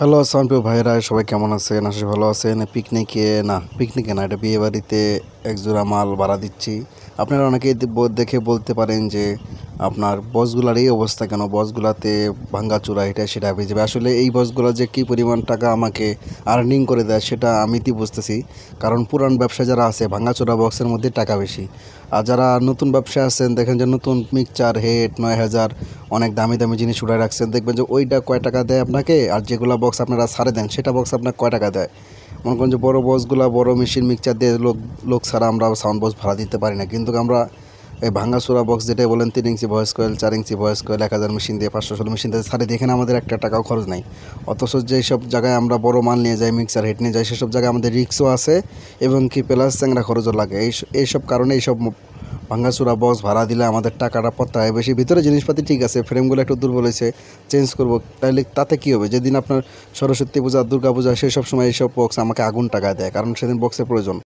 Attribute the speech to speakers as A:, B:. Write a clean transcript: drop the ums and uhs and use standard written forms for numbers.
A: Hello আসসালামু ভাইরা সবাই কেমন আছেন? আশা করি ভালো আছেন। পিকনিকে না, এটা বিয়ে বাড়িতে একজোড়া মাল ভাড়া দিচ্ছি। আপনারা অনেকেই দেখে বলতে পারেন যে আপনার বসগুলার এই অবস্থা কেন, বসগুলাতে ভাঙ্গাচোরা এটা সেটা হয়ে যাবে। আসলে এই বসগুলা যে কী পরিমাণ টাকা আমাকে আর্নিং করে দেয় সেটা আমি বুঝতেছি। কারণ পুরান ব্যবসা যারা আছে ভাঙ্গাচোরা বক্সের মধ্যে টাকা বেশি। আর যারা নতুন ব্যবসায় আছেন দেখেন যে নতুন মিক্সচার হেড ৯,০০০ অনেক দামি দামি জিনিস উঠায় রাখছেন, দেখবেন যে ওইটা কয় টাকা দেয় আপনাকে, আর যেগুলো বক্স আপনারা ছাড়ে দেন সেটা বক্স আপনার কয় টাকা দেয়। মনে করেন যে বড় বক্সগুলো বড় মেশিন মিক্সচার দিয়ে লোক ছাড়া আমরা সাউন্ড বক্স ভাড়া দিতে পারি না, কিন্তু আমরা এই ভাঙ্গাচোরা বক্স যেটা বলেন 3 inch voice coil 4 inch voice coil ১,০০০ machine দিয়ে ৫১৬ মেশিন দিয়ে ছাড়ে দিয়ে এখানে আমাদের একটা টাকাও খরচ নাই। অথচ যেসব জায়গায় আমরা বড় মাল নিয়ে যাই, মিক্সার হেড নিয়ে যাই, সেসব জায়গায় আমাদের রিক্সও আছে এবং কি প্লাস চ্যাংরা খরচও লাগে। এইসব কারণে এইসব ভাঙ্গাচোরা বক্স ভাড়া দিলে আমাদের টাকাটা পড়তে বেশি। ভিতরে জিনিসপাতি ঠিক আছে, ফ্রেমগুলো একটু দুর্বল হয়েছে, চেঞ্জ করবো, তাইলে তাতে কী হবে? যেদিন আপনার সরস্বতী পূজা দুর্গা পূজা সেই সব সময় এইসব বক্স আমাকে আগুন টাকা দেয়, কারণ সেদিন বক্সের প্রয়োজন।